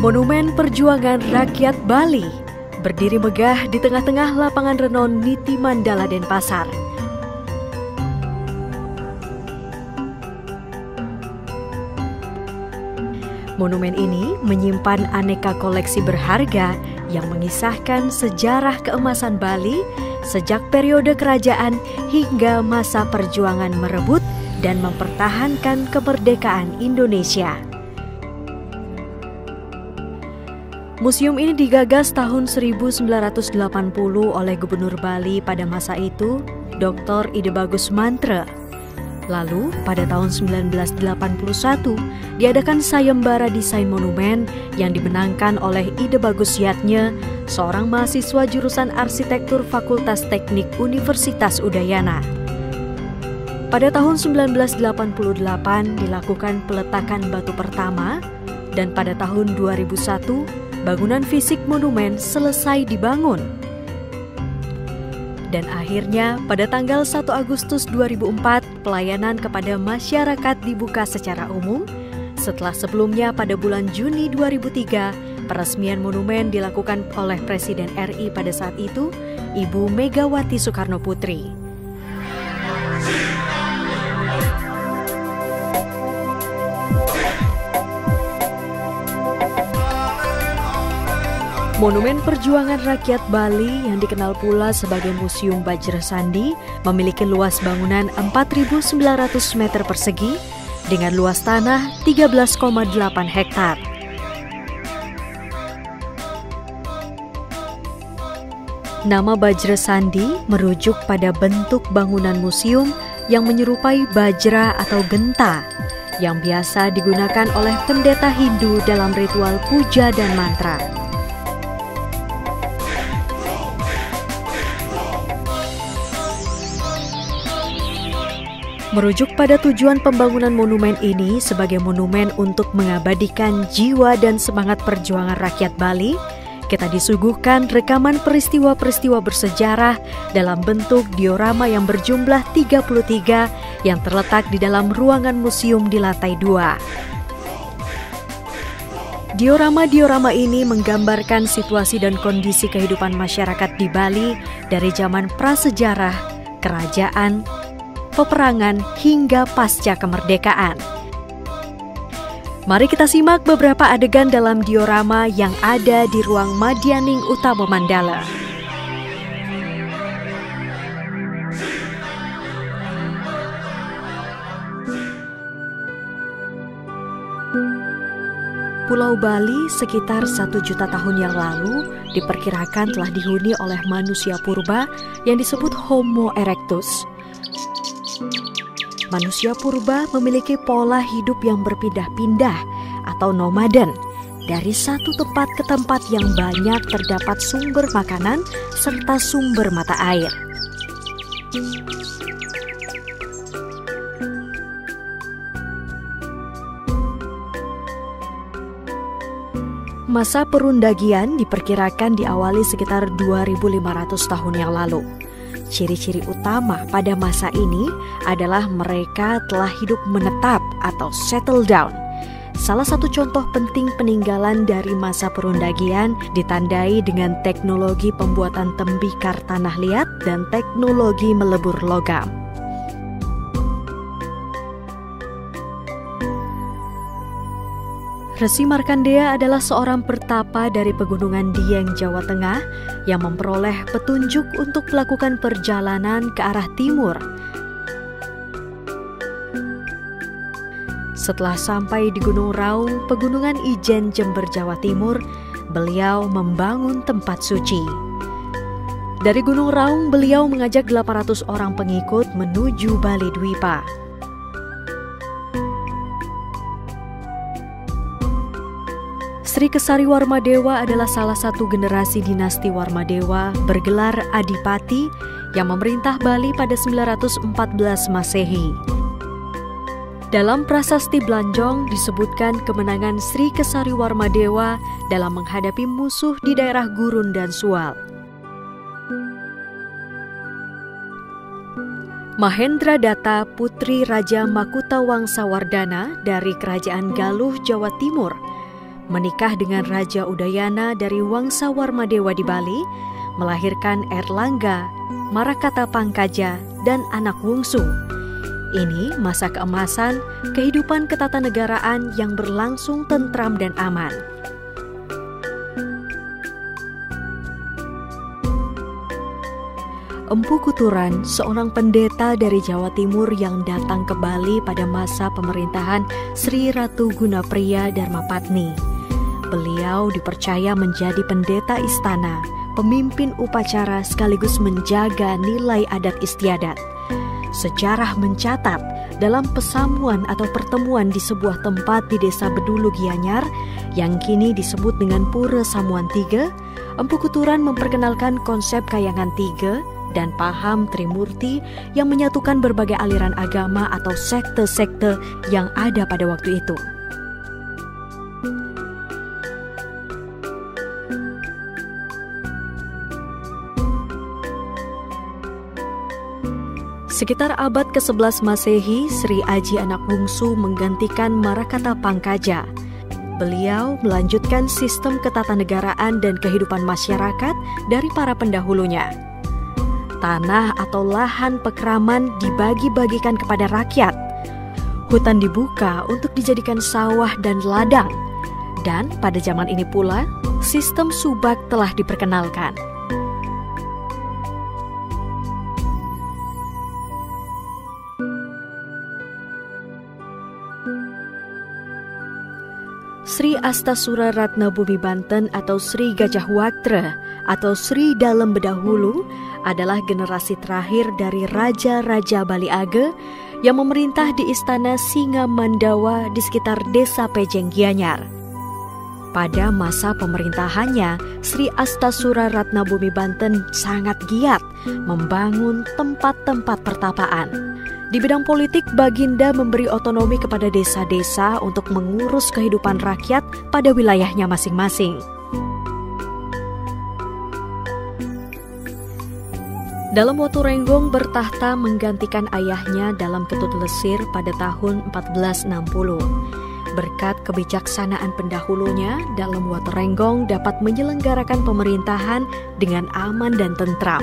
Monumen Perjuangan Rakyat Bali berdiri megah di tengah-tengah lapangan renon Niti Mandala Denpasar. Monumen ini menyimpan aneka koleksi berharga yang mengisahkan sejarah keemasan Bali sejak periode kerajaan hingga masa perjuangan merebut dan mempertahankan kemerdekaan Indonesia. Museum ini digagas tahun 1980 oleh Gubernur Bali pada masa itu, Dr. Ide Bagus Mantre. Lalu, pada tahun 1981, diadakan sayembara desain monumen yang dimenangkan oleh Ide Bagus Yatnya, seorang mahasiswa jurusan arsitektur Fakultas Teknik Universitas Udayana. Pada tahun 1988 dilakukan peletakan batu pertama, dan pada tahun 2001, bangunan fisik monumen selesai dibangun. Dan akhirnya pada tanggal 1 Agustus 2004, pelayanan kepada masyarakat dibuka secara umum. Setelah sebelumnya pada bulan Juni 2003, peresmian monumen dilakukan oleh Presiden RI pada saat itu, Ibu Megawati Soekarnoputri. Monumen Perjuangan Rakyat Bali yang dikenal pula sebagai Museum Bajrasandi memiliki luas bangunan 4.900 meter persegi dengan luas tanah 13,8 hektar. Nama Bajrasandi merujuk pada bentuk bangunan museum yang menyerupai bajra atau genta yang biasa digunakan oleh pendeta Hindu dalam ritual puja dan mantra. Merujuk pada tujuan pembangunan monumen ini sebagai monumen untuk mengabadikan jiwa dan semangat perjuangan rakyat Bali, kita disuguhkan rekaman peristiwa-peristiwa bersejarah dalam bentuk diorama yang berjumlah 33 yang terletak di dalam ruangan museum di lantai 2. Diorama-diorama ini menggambarkan situasi dan kondisi kehidupan masyarakat di Bali dari zaman prasejarah, kerajaan, peperangan hingga pasca kemerdekaan. Mari kita simak beberapa adegan dalam diorama yang ada di ruang Madyaning Utama Mandala. Pulau Bali sekitar 1 juta tahun yang lalu diperkirakan telah dihuni oleh manusia purba yang disebut Homo erectus. Manusia purba memiliki pola hidup yang berpindah-pindah atau nomaden dari satu tempat ke tempat yang banyak terdapat sumber makanan serta sumber mata air. Masa perundagian diperkirakan diawali sekitar 2.500 tahun yang lalu. Ciri-ciri utama pada masa ini adalah mereka telah hidup menetap atau settle down. Salah satu contoh penting peninggalan dari masa perundagian ditandai dengan teknologi pembuatan tembikar tanah liat dan teknologi melebur logam. Resi Markandeya adalah seorang pertapa dari Pegunungan Dieng, Jawa Tengah yang memperoleh petunjuk untuk melakukan perjalanan ke arah timur. Setelah sampai di Gunung Raung, Pegunungan Ijen, Jember, Jawa Timur, beliau membangun tempat suci. Dari Gunung Raung, beliau mengajak 800 orang pengikut menuju Bali Dwipa. Sri Kesari Warmadewa adalah salah satu generasi dinasti Warmadewa bergelar Adipati yang memerintah Bali pada 914 Masehi. Dalam Prasasti Blanjong disebutkan kemenangan Sri Kesari Warmadewa dalam menghadapi musuh di daerah Gurun dan Sual. Mahendra Datta, putri Raja Makutawangsa Wardana dari Kerajaan Galuh, Jawa Timur, menikah dengan Raja Udayana dari Wangsa Warmadewa di Bali, melahirkan Erlangga, Marakata Pangkaja, dan anak bungsu. Ini masa keemasan kehidupan ketatanegaraan yang berlangsung tentram dan aman. Empu Kuturan, seorang pendeta dari Jawa Timur yang datang ke Bali pada masa pemerintahan Sri Ratu Gunapriya Dharmapatni. Beliau dipercaya menjadi pendeta istana, pemimpin upacara sekaligus menjaga nilai adat istiadat. Sejarah mencatat dalam pesamuan atau pertemuan di sebuah tempat di desa Bedulu Gianyar yang kini disebut dengan Pura Samuan Tiga, Empu Kuturan memperkenalkan konsep Kayangan Tiga dan paham Trimurti yang menyatukan berbagai aliran agama atau sekte-sekte yang ada pada waktu itu. Sekitar abad ke-11 Masehi, Sri Aji anak bungsu menggantikan Marakata Pangkaja. Beliau melanjutkan sistem ketatanegaraan dan kehidupan masyarakat dari para pendahulunya. Tanah atau lahan pekeraman dibagi-bagikan kepada rakyat. Hutan dibuka untuk dijadikan sawah dan ladang. Dan pada zaman ini pula, sistem subak telah diperkenalkan. Sri Astasura Ratna Bumi Banten atau Sri Gajah Waktra atau Sri Dalem Bedahulu adalah generasi terakhir dari Raja-Raja Bali Age yang memerintah di Istana Singa Mandawa di sekitar Desa Pejeng Gianyar. Pada masa pemerintahannya, Sri Astasura Ratna Bumi Banten sangat giat membangun tempat-tempat pertapaan. Di bidang politik, Baginda memberi otonomi kepada desa-desa untuk mengurus kehidupan rakyat pada wilayahnya masing-masing. Dalam Watu Renggong bertahta menggantikan ayahnya dalam Ketut Lesir pada tahun 1460. Berkat kebijaksanaan pendahulunya, dalam Watu Renggong dapat menyelenggarakan pemerintahan dengan aman dan tentram.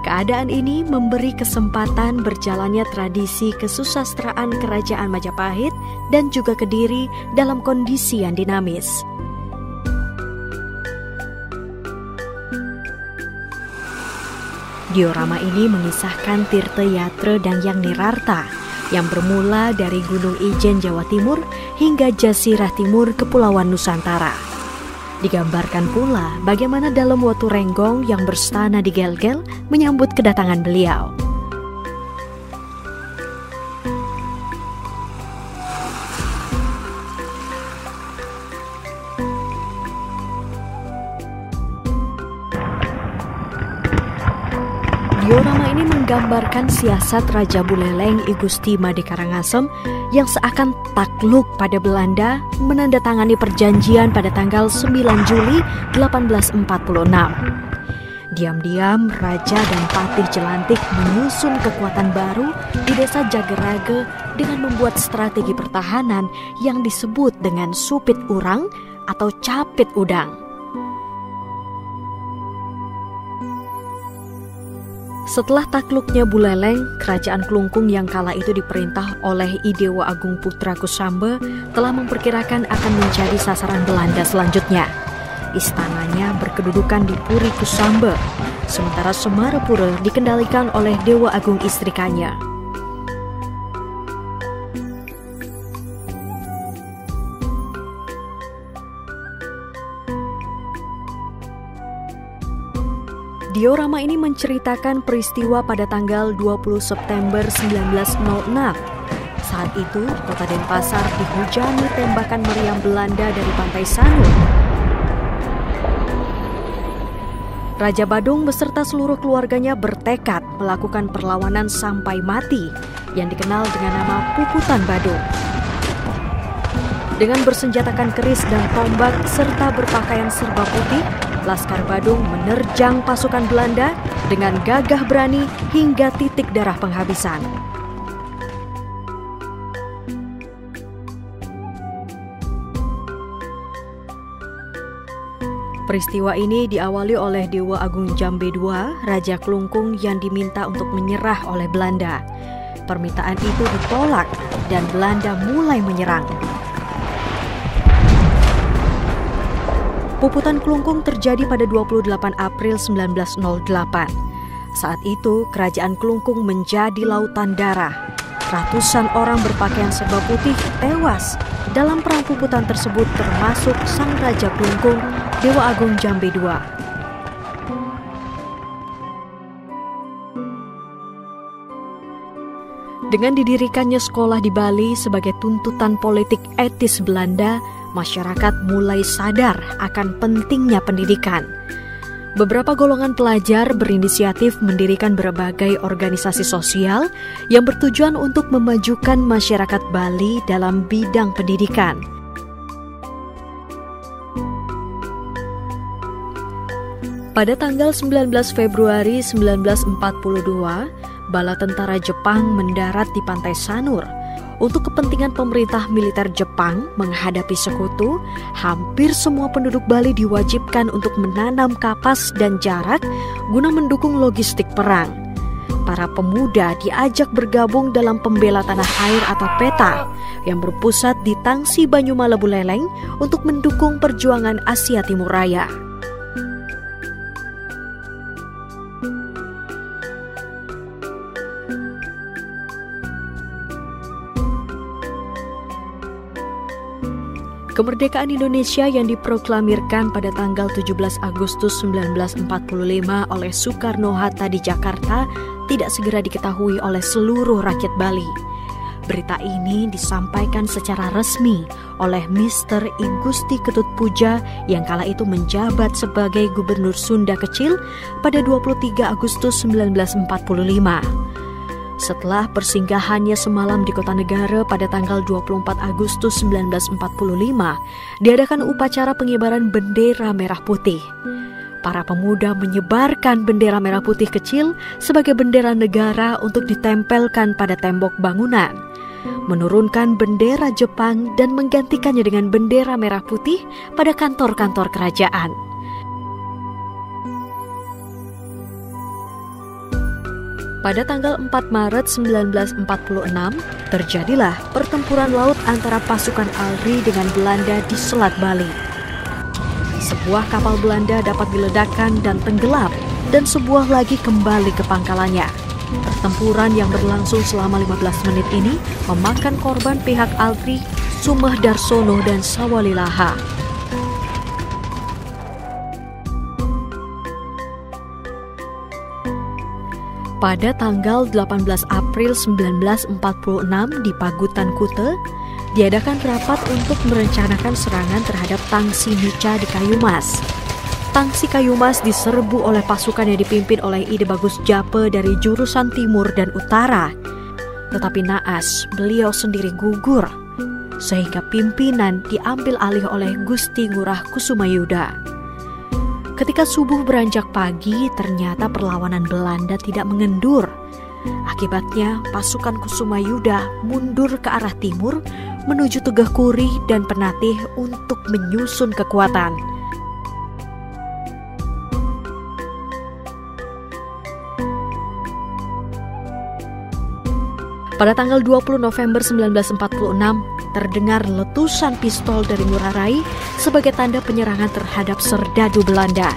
Keadaan ini memberi kesempatan berjalannya tradisi kesusastraan Kerajaan Majapahit dan juga Kediri dalam kondisi yang dinamis. Diorama ini mengisahkan Tirta Yatra dan Yang Nirarta yang bermula dari Gunung Ijen, Jawa Timur hingga Jasirah Timur, Kepulauan Nusantara. Digambarkan pula bagaimana dalam Watu Renggong yang berstana di Gelgel menyambut kedatangan beliau. Diorama ini menggambarkan siasat Raja Buleleng I Gusti Made Karangasem yang seakan takluk pada Belanda menandatangani perjanjian pada tanggal 9 Juli 1846. Diam-diam Raja dan Patih Jelantik menyusun kekuatan baru di desa Jagerage dengan membuat strategi pertahanan yang disebut dengan Supit Urang atau Capit Udang. Setelah takluknya Buleleng, kerajaan Klungkung yang kala itu diperintah oleh I Dewa Agung Putra Kusamba telah memperkirakan akan menjadi sasaran Belanda selanjutnya. Istananya berkedudukan di Puri Kusamba, sementara Semarapura dikendalikan oleh Dewa Agung Istrikanya. Diorama ini menceritakan peristiwa pada tanggal 20 September 1906. Saat itu, kota Denpasar dihujani tembakan meriam Belanda dari pantai Sanur. Raja Badung beserta seluruh keluarganya bertekad melakukan perlawanan sampai mati yang dikenal dengan nama Puputan Badung. Dengan bersenjatakan keris dan tombak serta berpakaian serba putih, Laskar Badung menerjang pasukan Belanda dengan gagah berani hingga titik darah penghabisan. Peristiwa ini diawali oleh Dewa Agung Jambe II, Raja Klungkung yang diminta untuk menyerah oleh Belanda. Permintaan itu ditolak dan Belanda mulai menyerang. Puputan Klungkung terjadi pada 28 April 1908. Saat itu, kerajaan Klungkung menjadi lautan darah. Ratusan orang berpakaian serba putih tewas dalam perang puputan tersebut, termasuk Sang Raja Klungkung, Dewa Agung Jambe II. Dengan didirikannya sekolah di Bali sebagai tuntutan politik etis Belanda, masyarakat mulai sadar akan pentingnya pendidikan. Beberapa golongan pelajar berinisiatif mendirikan berbagai organisasi sosial yang bertujuan untuk memajukan masyarakat Bali dalam bidang pendidikan. Pada tanggal 19 Februari 1942, bala tentara Jepang mendarat di pantai Sanur. Untuk kepentingan pemerintah militer Jepang menghadapi sekutu, hampir semua penduduk Bali diwajibkan untuk menanam kapas dan jarak guna mendukung logistik perang. Para pemuda diajak bergabung dalam pembela tanah air atau PETA yang berpusat di Tangsi Banyumala Buleleng untuk mendukung perjuangan Asia Timur Raya. Kemerdekaan Indonesia yang diproklamirkan pada tanggal 17 Agustus 1945 oleh Soekarno-Hatta di Jakarta tidak segera diketahui oleh seluruh rakyat Bali. Berita ini disampaikan secara resmi oleh Mr. I Gusti Ketut Puja yang kala itu menjabat sebagai Gubernur Sunda Kecil pada 23 Agustus 1945. Setelah persinggahannya semalam di Kota Negara pada tanggal 24 Agustus 1945, diadakan upacara pengibaran bendera merah putih. Para pemuda menyebarkan bendera merah putih kecil sebagai bendera negara untuk ditempelkan pada tembok bangunan, menurunkan bendera Jepang dan menggantikannya dengan bendera merah putih pada kantor-kantor kerajaan. Pada tanggal 4 Maret 1946, terjadilah pertempuran laut antara pasukan ALRI dengan Belanda di Selat Bali. Sebuah kapal Belanda dapat diledakkan dan tenggelam, dan sebuah lagi kembali ke pangkalannya. Pertempuran yang berlangsung selama 15 menit ini memakan korban pihak ALRI, Sumeh Darsono dan Sawalilaha. Pada tanggal 18 April 1946 di Pagutan Kute, diadakan rapat untuk merencanakan serangan terhadap Tangsi Nica di Kayumas. Tangsi Kayumas diserbu oleh pasukan yang dipimpin oleh Ide Bagus Jape dari jurusan timur dan utara. Tetapi naas, beliau sendiri gugur, sehingga pimpinan diambil alih oleh Gusti Ngurah Kusumayuda. Ketika subuh beranjak pagi, ternyata perlawanan Belanda tidak mengendur. Akibatnya, pasukan Kusumayuda mundur ke arah timur menuju Tegahkuri dan Penatih untuk menyusun kekuatan. Pada tanggal 20 November 1946, terdengar letusan pistol dari Ngurah Rai sebagai tanda penyerangan terhadap serdadu Belanda.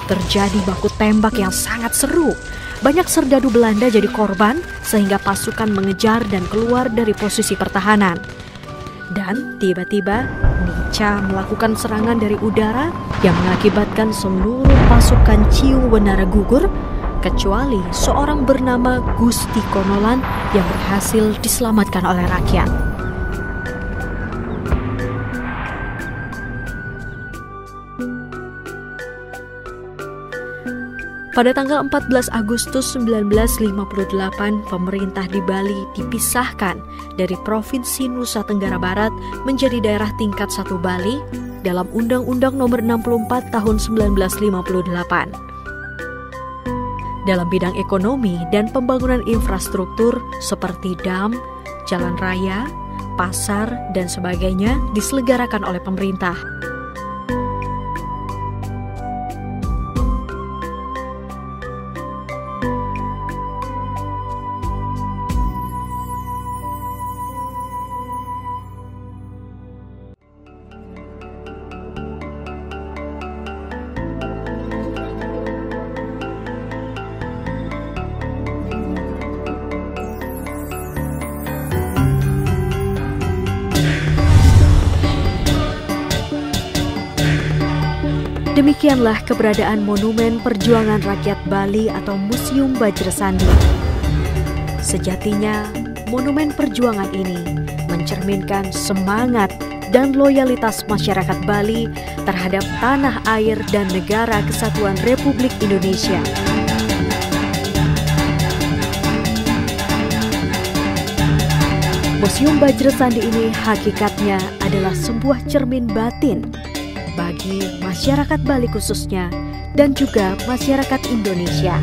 Terjadi baku tembak yang sangat seru. Banyak serdadu Belanda jadi korban sehingga pasukan mengejar dan keluar dari posisi pertahanan. Dan tiba-tiba Nica melakukan serangan dari udara yang mengakibatkan seluruh pasukan Ciung Wenara gugur, kecuali seorang bernama Gusti Konolan yang berhasil diselamatkan oleh rakyat. Pada tanggal 14 Agustus 1958, pemerintah di Bali dipisahkan dari Provinsi Nusa Tenggara Barat menjadi daerah tingkat 1 Bali dalam Undang-Undang Nomor 64 Tahun 1958. Dalam bidang ekonomi dan pembangunan infrastruktur seperti dam, jalan raya, pasar, dan sebagainya diselenggarakan oleh pemerintah. Demikianlah keberadaan Monumen Perjuangan Rakyat Bali atau Museum Bajrasandi. Sejatinya, monumen perjuangan ini mencerminkan semangat dan loyalitas masyarakat Bali terhadap tanah air dan negara kesatuan Republik Indonesia. Museum Bajrasandi ini hakikatnya adalah sebuah cermin batin bagi masyarakat Bali khususnya dan juga masyarakat Indonesia.